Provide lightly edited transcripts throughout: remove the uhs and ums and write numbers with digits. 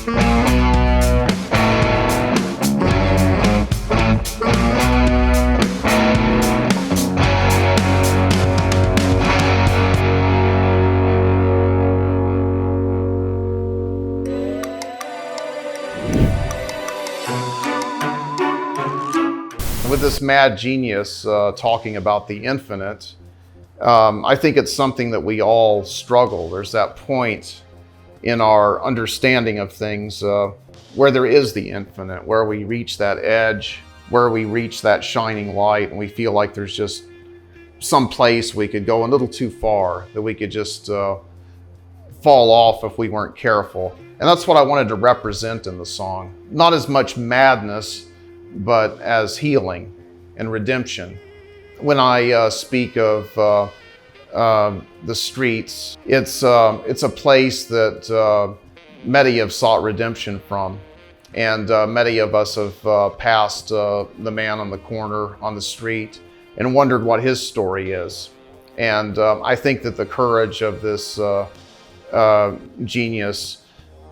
With this mad genius talking about the infinite, I think it's something that we all struggle. There's that point in our understanding of things where there is the infinite, where we reach that edge, where we reach that shining light, and we feel like there's just some place we could go a little too far, that we could just fall off if we weren't careful. And that's what I wanted to represent in the song. Not as much madness, but as healing and redemption. When I speak of the streets, it's a place that many have sought redemption from, and many of us have passed the man on the corner on the street and wondered what his story is. And I think that the courage of this genius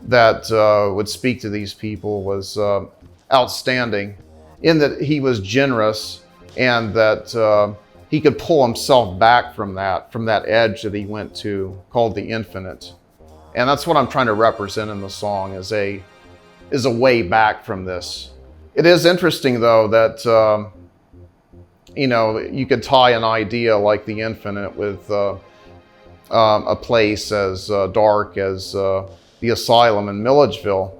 that would speak to these people was outstanding, in that he was generous and that he could pull himself back from that edge that he went to, called the infinite. And that's what I'm trying to represent in the song, is a way back from this. It is interesting though that you could tie an idea like the infinite with a place as dark as the asylum in Milledgeville.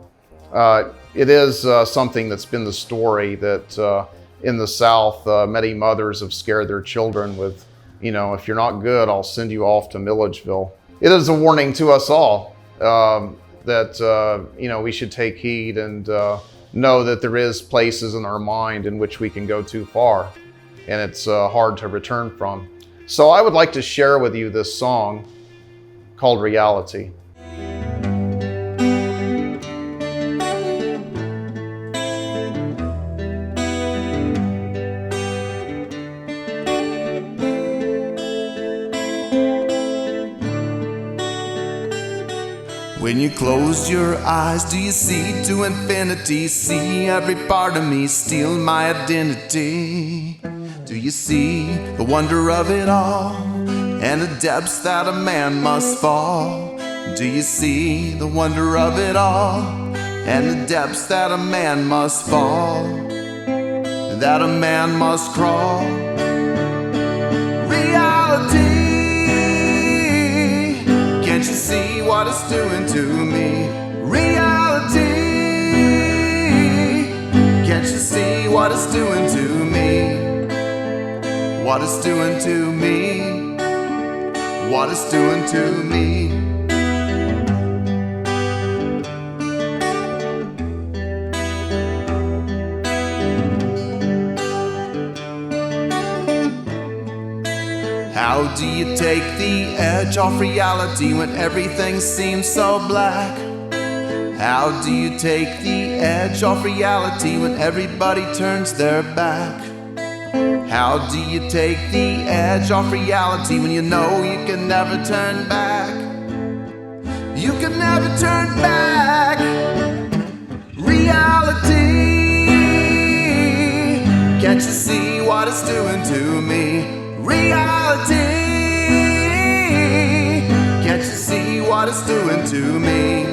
It is something that's been the story that in the South, many mothers have scared their children with, if you're not good, I'll send you off to Milledgeville. It is a warning to us all that, we should take heed and know that there is places in our mind in which we can go too far, and it's hard to return from. So I would like to share with you this song called Reality. When you close your eyes, do you see to infinity? See every part of me steal my identity? Do you see the wonder of it all, and the depths that a man must fall? Do you see the wonder of it all, and the depths that a man must fall, that a man must crawl? Reality, can't you see what it's doing to me? Reality, can't you see what it's doing to me? What it's doing to me? What it's doing to me? How do you take the edge off reality when everything seems so black? How do you take the edge off reality when everybody turns their back? How do you take the edge off reality when you know you can never turn back? You can never turn back. Reality, can't you see what it's doing to me? Reality, can't you see what it's doing to me?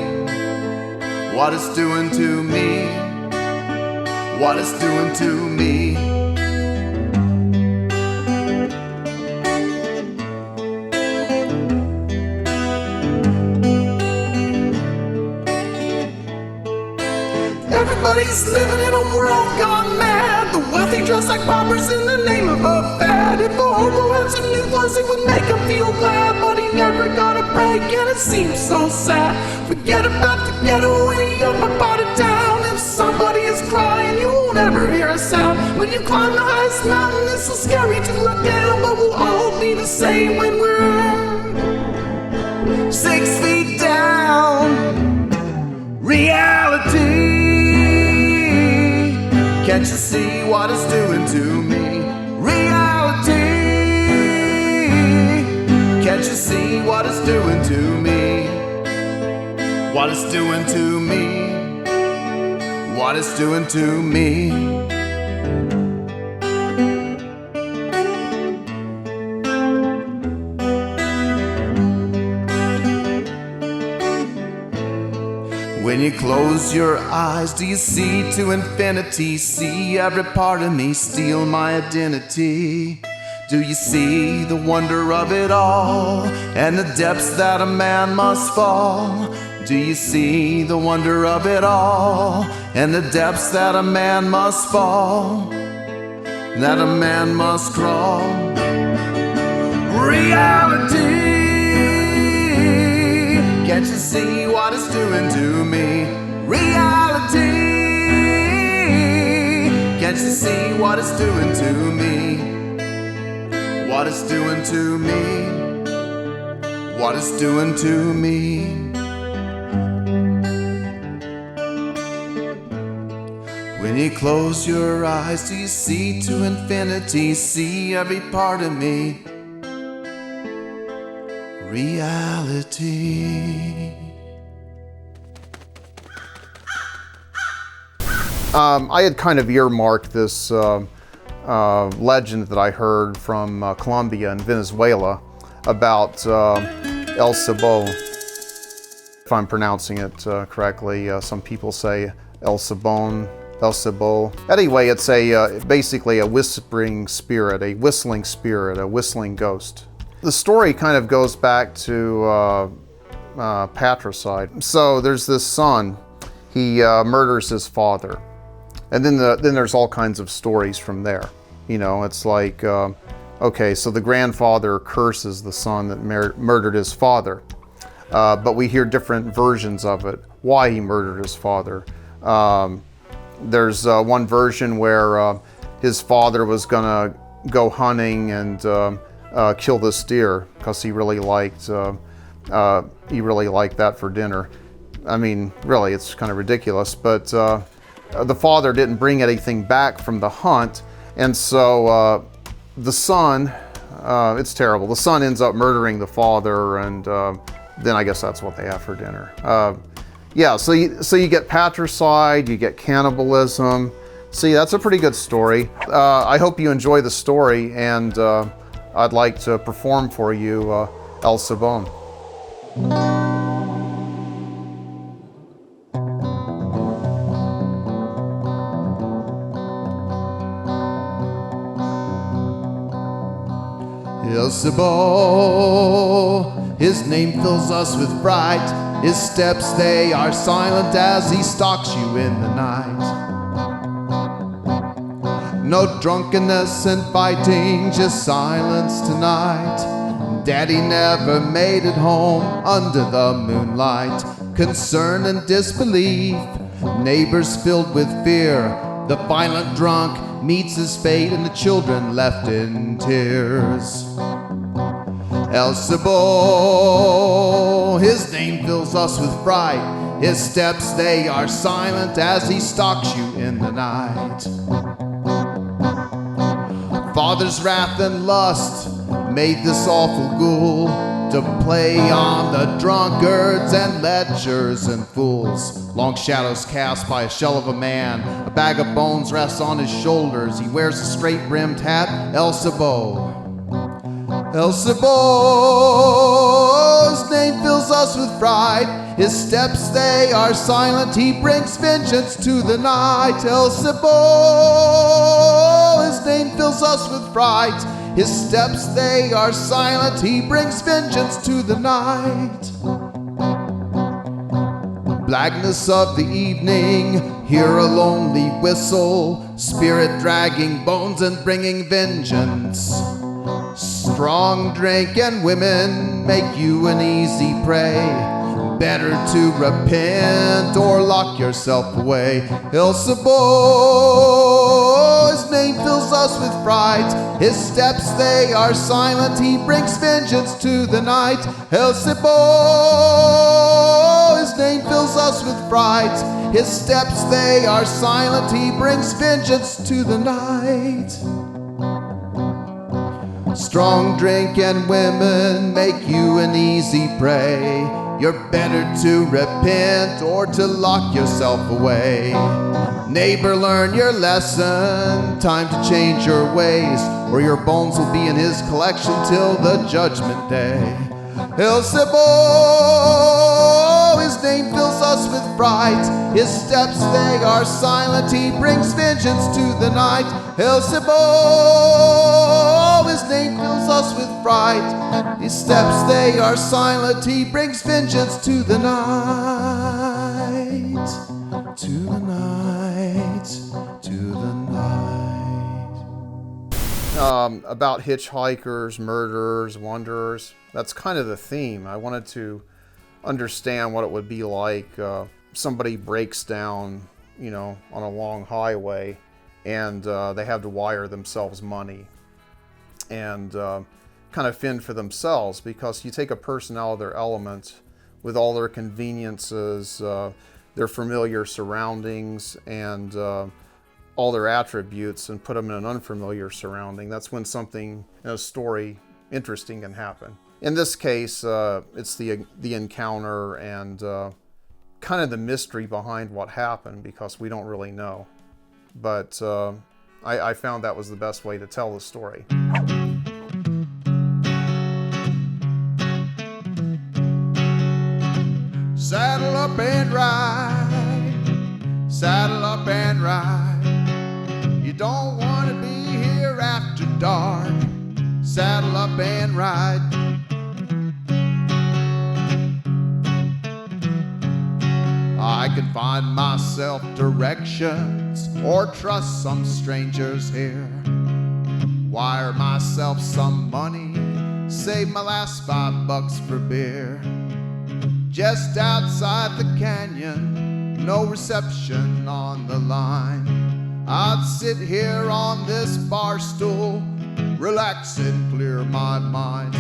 What it's doing to me? What it's doing to me? Everybody's living in a world gone mad. The wealthy dress like paupers in the name of a fad. If a hobo had some new clothes, it would make him feel glad, but he never got a break and it seems so sad. Forget about the getaway up about it down. If somebody is crying, you won't ever hear a sound. When you climb the highest mountain, it's so scary to look down, but we'll all be the same when we're 6 feet down. Reality, can't you see what it's doing to me? Reality, can't you see what it's doing to me? what it's doing to me, what it's doing to me. When you close your eyes, do you see to infinity? See every part of me steal my identity? Do you see the wonder of it all and the depths that a man must fall? Do you see the wonder of it all and the depths that a man must fall, that a man must crawl? Reality, can't you see what it's doing to me? Reality, can't you see what it's doing to me? What it's doing to me, what it's doing to me. When you close your eyes, do you see to infinity? See every part of me. Reality. I had kind of earmarked this legend that I heard from Colombia and Venezuela about Elsa Ball. If I'm pronouncing it correctly, some people say Elsa Ball. Anyway, it's basically a whispering spirit, a whistling spirit, a whistling ghost. The story kind of goes back to patricide. So there's this son, he murders his father. And then there's all kinds of stories from there. You know, it's like, okay, so the grandfather curses the son that murdered his father. But we hear different versions of it, why he murdered his father. There's one version where his father was gonna go hunting and kill this deer because he really liked that for dinner. I mean, really, it's kind of ridiculous, but the father didn't bring anything back from the hunt, and so the son, it's terrible. The son ends up murdering the father, and then I guess that's what they have for dinner. Yeah, so you get patricide, you get cannibalism. See, that's a pretty good story. I hope you enjoy the story, and I'd like to perform for you Elsa Ball. Elsa Ball, his name fills us with fright. His steps, they are silent as he stalks you in the night. No drunkenness and fighting, just silence tonight. Daddy never made it home under the moonlight. Concern and disbelief, neighbors filled with fear. The violent drunk meets his fate and the children left in tears. Elsa Ball, his name fills us with fright. His steps, they are silent as he stalks you in the night. Father's wrath and lust made this awful ghoul to play on the drunkards and lechers and fools. Long shadows cast by a shell of a man. A bag of bones rests on his shoulders. He wears a straight-brimmed hat. Elsa Ball. Elsa Ball, his name fills us with fright. His steps, they are silent. He brings vengeance to the night. Elsa Ball, his name fills us with fright. His steps, they are silent. He brings vengeance to the night. Blackness of the evening, hear a lonely whistle. Spirit dragging bones and bringing vengeance. Strong drink and women make you an easy prey. Better to repent or lock yourself away. Elsa Ball, his name fills us with fright. His steps, they are silent. He brings vengeance to the night. Elsa Ball, his name fills us with fright. His steps, they are silent. He brings vengeance to the night. Strong drink and women make you an easy prey. You're better to repent or to lock yourself away. Neighbor, learn your lesson, time to change your ways, or your bones will be in his collection till the judgment day. Elsa Ball, his name fills us with fright. His steps, they are silent, he brings vengeance to the night. Elsa Ball, his name fills us with fright. His steps, they are silent, he brings vengeance to the night. To the night, to the night. About hitchhikers, murderers, wanderers. That's kind of the theme. I wanted to understand what it would be like. Somebody breaks down, on a long highway, and they have to wire themselves money and kind of fend for themselves, because you take a person out of their element with all their conveniences, their familiar surroundings, and all their attributes, and put them in an unfamiliar surrounding. That's when something in a story interesting can happen. In this case, it's the encounter and kind of the mystery behind what happened, because we don't really know. But I found that was the best way to tell the story. Saddle up and ride, saddle up and ride. You don't want to be here after dark. Saddle up and ride. I can find myself directions or trust some strangers here. Wire myself some money, save my last $5 for beer. Just outside the canyon, no reception on the line. I'd sit here on this bar stool, relax and clear my mind.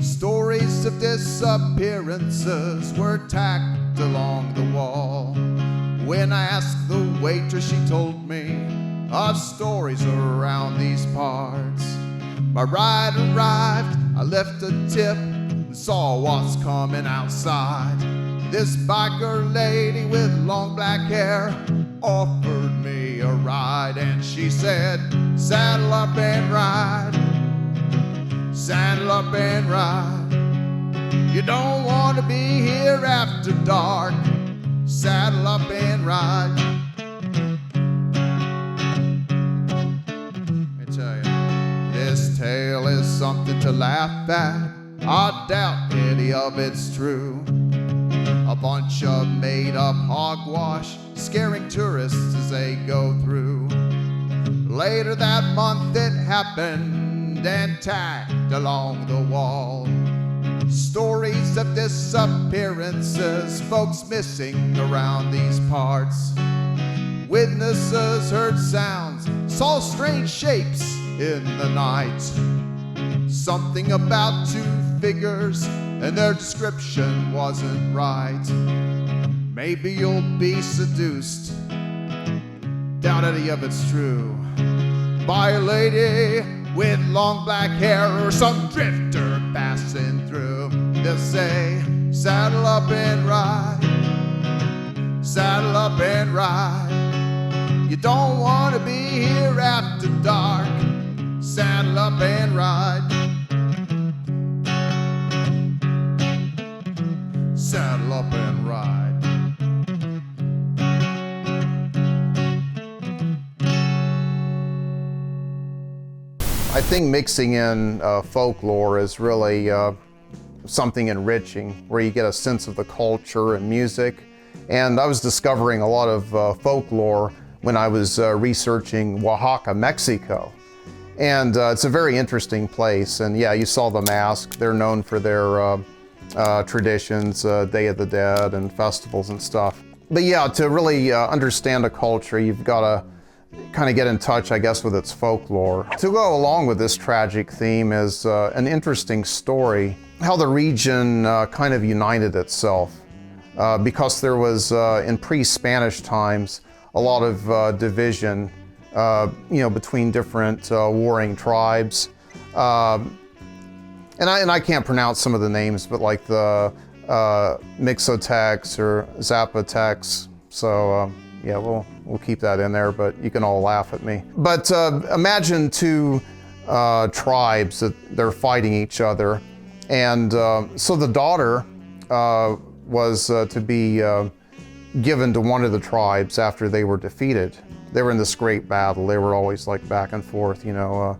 Stories of disappearances were tacked along the wall. When I asked the waitress, she told me of stories around these parts. My ride arrived, I left a tip and saw what's coming outside. This biker lady with long black hair offered me a ride, and she said, saddle up and ride, saddle up and ride. You don't want to be here after dark. Saddle up and ride. Let me tell you, this tale is something to laugh at. I doubt any of it's true. A bunch of made-up hogwash scaring tourists as they go through. Later that month it happened and tagged along the wall. Stories of disappearances, folks missing around these parts. Witnesses heard sounds, saw strange shapes in the night. Something about two figures, and their description wasn't right. Maybe you'll be seduced, doubt any of it's true, by a lady with long black hair or some drifter passing through. They'll say, saddle up and ride, saddle up and ride. You don't want to be here after dark. Saddle up and ride. Saddle up and ride. I think mixing in folklore is really something enriching, where you get a sense of the culture and music. And I was discovering a lot of folklore when I was researching Oaxaca, Mexico. And it's a very interesting place. And yeah, you saw the mask. They're known for their traditions, Day of the Dead and festivals and stuff. But yeah, to really understand a culture, you've got to kind of get in touch, I guess, with its folklore. To go along with this tragic theme is an interesting story, how the region kind of united itself. Because there was, in pre-Spanish times, a lot of division, between different warring tribes. And I can't pronounce some of the names, but like the Mixotex or Zapotex. So yeah, we'll keep that in there, but you can all laugh at me. But imagine two tribes that they're fighting each other. And so the daughter was to be given to one of the tribes after they were defeated. They were in this great battle. They were always like back and forth, doing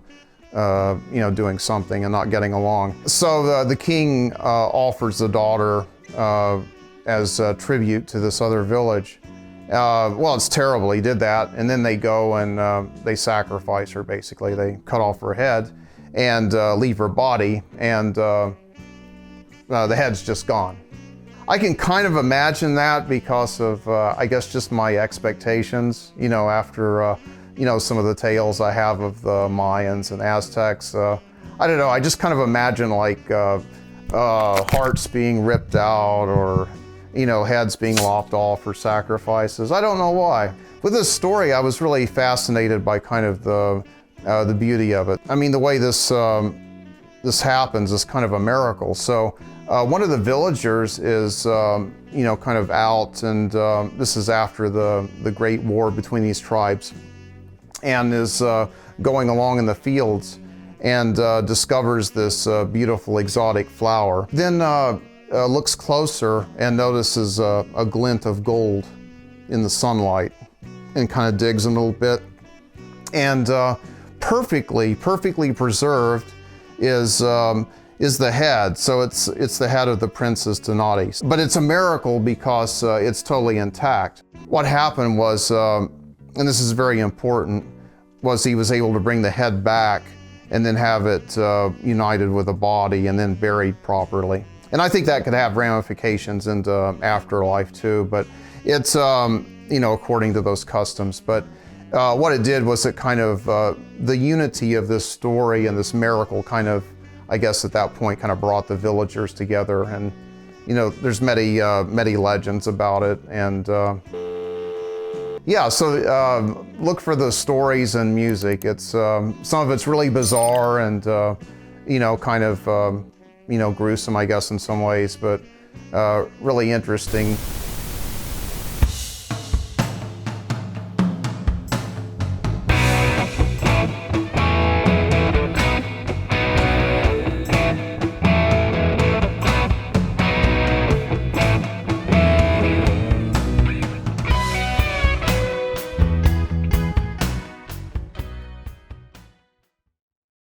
something and not getting along. So the king offers the daughter as tribute to this other village. Well, it's terrible. He did that, and then they go and they sacrifice her. Basically, they cut off her head and leave her body, and the head's just gone. I can kind of imagine that because of, I guess, just my expectations. After some of the tales I have of the Mayans and Aztecs. I don't know. I just kind of imagine like hearts being ripped out, or heads being lopped off for sacrifices. I don't know why. With this story, I was really fascinated by kind of the beauty of it. I mean, the way this happens is kind of a miracle. So one of the villagers is, kind of out, and this is after the Great War between these tribes, and is going along in the fields and discovers this beautiful exotic flower. Then looks closer and notices a glint of gold in the sunlight, and kind of digs a little bit. And perfectly preserved is the head. So it's the head of the Princess Donati. But it's a miracle because it's totally intact. What happened was, and this is very important, was he was able to bring the head back and then have it united with the body and then buried properly. And I think that could have ramifications into afterlife too, but it's, according to those customs. But what it did was it kind of, the unity of this story and this miracle kind of, I guess at that point, kind of brought the villagers together. And, there's many legends about it. And yeah, so look for the stories and music. It's, some of it's really bizarre and, kind of, gruesome, I guess, in some ways, but really interesting.